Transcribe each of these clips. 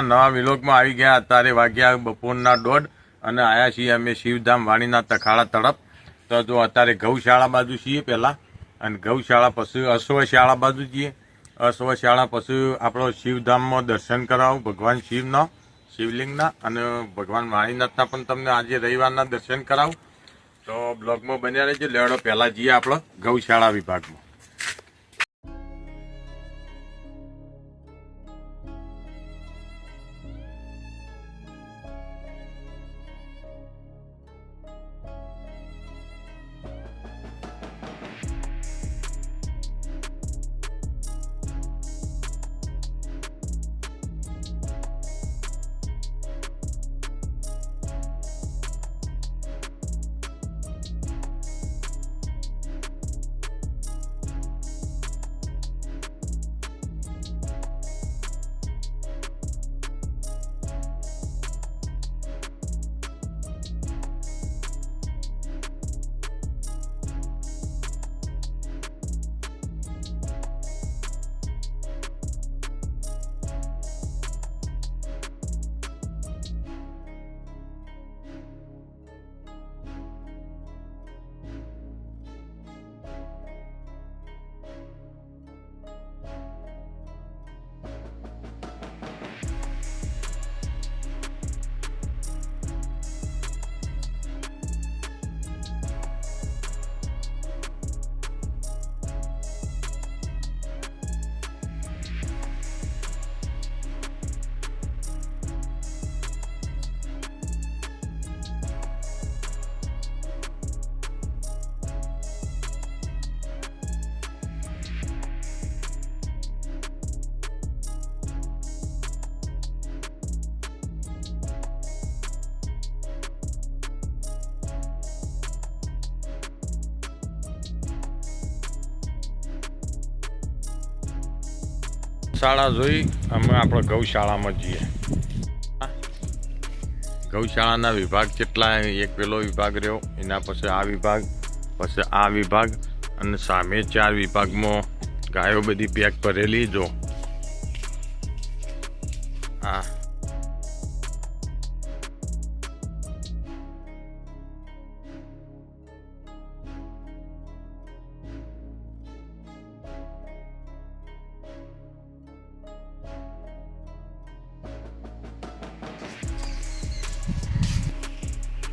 આપણા નવા વિલોકમાં આવી ગયા. અત્યારે વાગ્યા બપોરના 1:30 અને આવ્યા છીએ અમે શિવધામ વાણીના તખાડા તરફ. તો જો અત્યારે ગૌશાળા બાજુ છીએ પહેલાં, અને ગૌશાળા પછી અશ્વશાળા બાજુ છીએ. અશ્વશાળા પછી આપણો શિવધામમાં દર્શન કરાવું ભગવાન શિવના, શિવલિંગના, અને ભગવાન વાણીનાથના પણ તમને આજે રવિવારના દર્શન કરાવું. તો બ્લોગમાં બન્યા રહેજો. લેવડો પહેલાં જઈએ આપણે ગૌશાળા વિભાગમાં. શાળા જોઈ અમે આપણે ગૌશાળામાં જઈએ. ગૌશાળાના વિભાગ કેટલા? એક પેલો વિભાગ રહ્યો, એના પછી આ વિભાગ, પછી આ વિભાગ, અને સામે 4 વિભાગમાં ગાયો બધી પેક ભરેલી. જો આ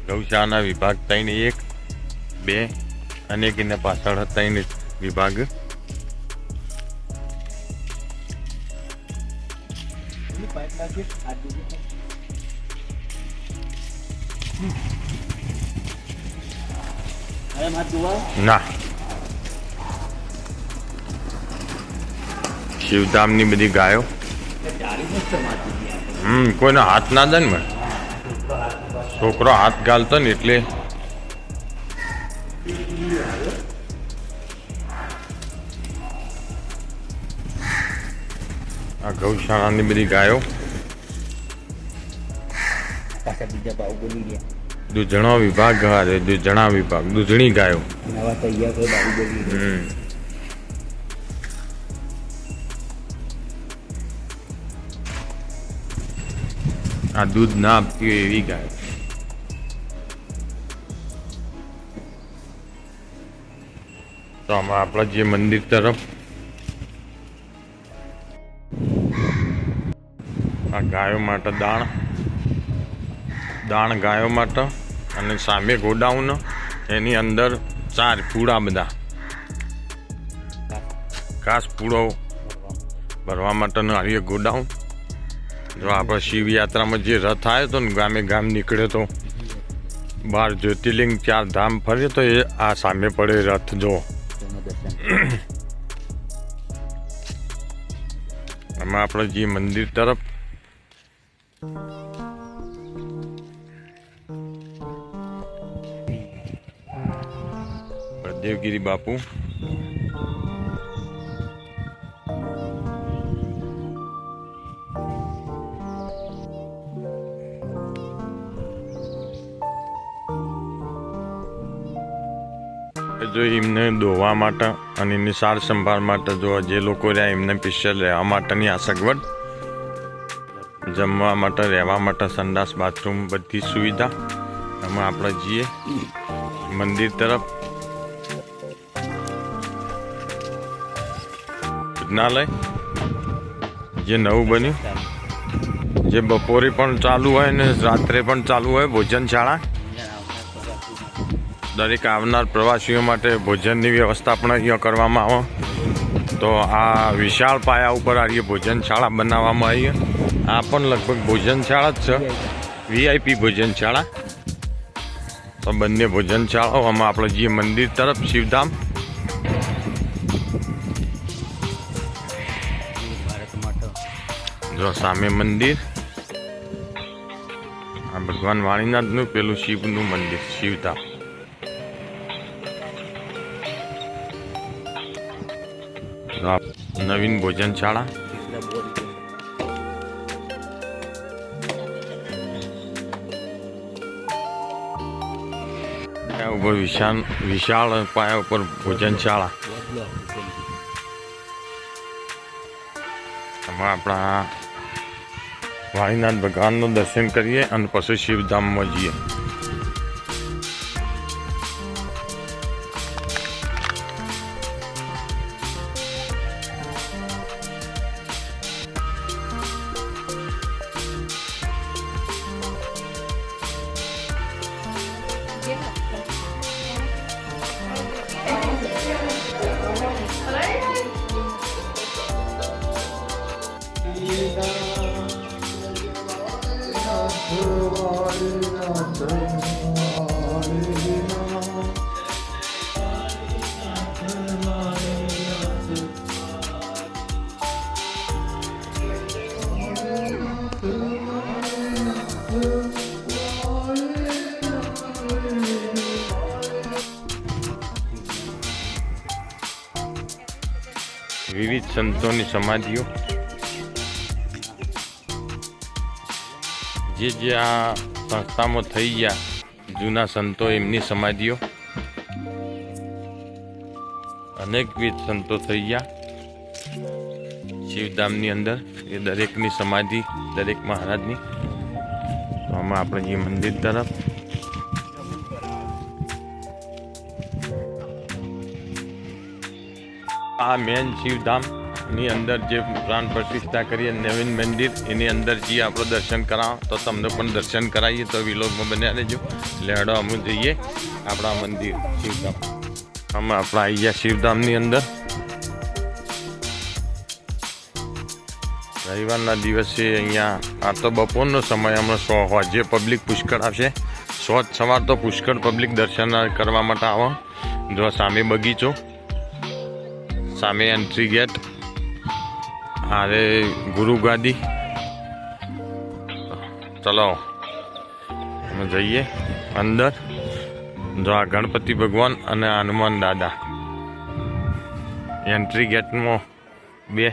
ગૌશાળાના વિભાગ 3, 1, 2 અને એના પાછળ 3 વિભાગ. ના, શિવધામની બધી ગાયો. કોઈનો હાથ ના દે ને, છોકરો હાથ ગાલતો ને એટલે. આ ગૌશાળાની બધી ગાયો. દૂધણો વિભાગ, દૂધણા વિભાગ, દૂધણી ગાયો. આ દૂધ ના આપતી હોય એવી ગાય. તો આમાં આપણા જે મંદિર તરફ આ ગાયો માટે દાણ ગાયો માટે, અને સામે ગોડાઉન, એની અંદર 4 પૂળા બધા ઘાસ પૂળો ભરવા માટેનું આવી ગોડાઉન. જો આપણે શિવયાત્રામાં જે રથ આવ્યો હતો ને, ગામ નીકળ્યો તો, 12 જ્યોતિર્લિંગ 4 ધામ ફર્યો તો, એ આ સામે પડે રથ. જો આમાં આપણે જે મંદિર તરફ દેવગીરી બાપુ. જો એમને દોવા માટે અને એમની સાર સંભાળ માટે જો જે લોકો રહ્યા એમને સ્પેશિયલ રહેવા માટેની આ સગવડ જમવા માટે, રહેવા માટે, સંડાસ, બાથરૂમ બધી સુવિધા. આમાં આપણે જઈએ મંદિર તરફ. ભોજનાલય જે નવું બન્યું, જે બપોરે પણ ચાલુ હોય ને રાત્રે પણ ચાલુ હોય. ભોજનશાળા દરેક આવનાર પ્રવાસીઓ માટે ભોજનની વ્યવસ્થા પણ અહીંયા કરવામાં આવે. તો આ વિશાળ પાયા ઉપર આ ભોજનશાળા બનાવવામાં આવી. આ પણ લગભગ ભોજનશાળા જ છે, VIP ભોજનશાળા. તો બંને ભોજનશાળાઓમાં આપણે જઈએ મંદિર તરફ, શિવધામ. જો સામે મંદિર, આ ભગવાન વાણીનાથનું, પેલું શિવનું મંદિર, શિવધામ. નવીન ભોજનશાળા. ઉપર વિશાળ પાયા ઉપર ભોજનશાળા. એમાં આપણા વાણીનાથ ભગવાનનું દર્શન કરીએ અને પછી શિવધામમાં જઈએ. વિવિધ સંતોની સમાધિઓ, જે આ સંસ્થામાં થઈ ગયા જૂના સંતો, એમની સમાધિઓ. અનેકવિધ સંતો થઈ ગયા શિવધામની અંદર, એ દરેકની સમાધિ, દરેક મહારાજની. તો આમાં આપણે જે મંદિર તરફ. આ મેન શિવધામની અંદર જે પ્રાણ પ્રતિષ્ઠા કરીએ નવીન મંદિર, એની અંદર જે આપણે દર્શન કરાવો તો તમને પણ દર્શન કરાવીએ. તો વિલોગમાં બન્યા રહેજો. લેડો અમે જઈએ આપણા મંદિર શિવધામ. અમે આપણા આવી ગયા શિવધામની અંદર. રવિવારના દિવસે અહીંયા આ તો બપોરનો સમય, હમણાં 100 વાગ્યે પબ્લિક પુષ્કળ આવશે. 100 સવાર તો પુષ્કળ પબ્લિક દર્શન કરવા માટે આવો. જો સામે બગીચો, સામે એન્ટ્રી ગેટ, હારે ગુરુ ગાદી. ચલો અમે જઈએ અંદર. જો આ ગણપતિ ભગવાન અને હનુમાન દાદા એન્ટ્રી ગેટમાં બે.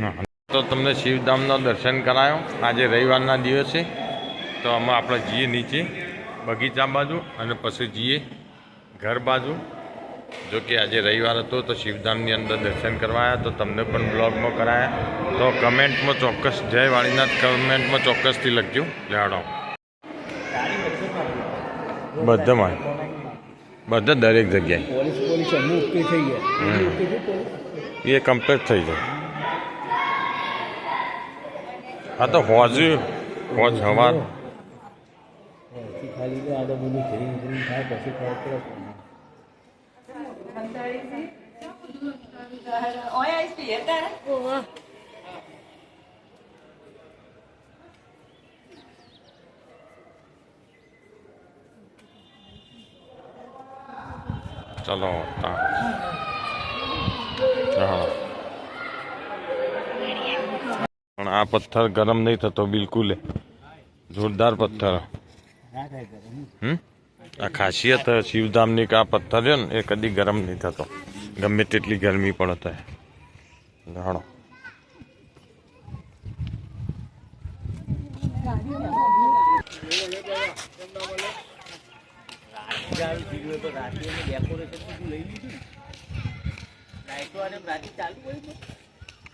હા. તો તમને શિવધામના દર્શન કરાયો આજે રવિવારના દિવસે. તો અમે આપણે જઈએ નીચે બગીચા બાજુ અને પછી જઈએ ઘર બાજુ. જો કે આજે રવિવાર હતો તો શિવધામની અંદર દર્શન કરવા આવ્યા તો તમને પણ બ્લોગમાં કરાયા. તો કમેન્ટમાં ચોક્કસ જય વાળીનાથ કમેન્ટમાં ચોક્કસથી લખજો. લેવાડો બધામાં બધા દરેક જગ્યાએ એ કમ્પ્લીટ થઈ જાય. હા તો હોજ સવાર ચલો પણ આ પથ્થર ગરમ નહીં થતો બિલકુલ. જોરદાર પથ્થર. આ ખાસિયત શિવધામની કે આ પથ્થર છે ને એ કદી ગરમ નહીં થતો ગમે તેટલી ગરમી પણ થાય. જાણો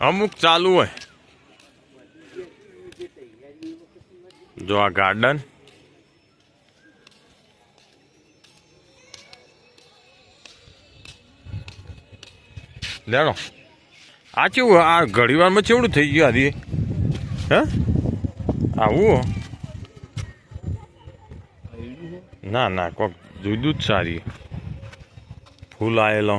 અમુક ચાલુ હોય. જો આ ગાર્ડન લેણો આ કેવું આ ઘડી વારમાં કેવડું થઈ ગયું આદિ હે આવું ના ના કોક જુદું જ સારી ફૂલ આવેલો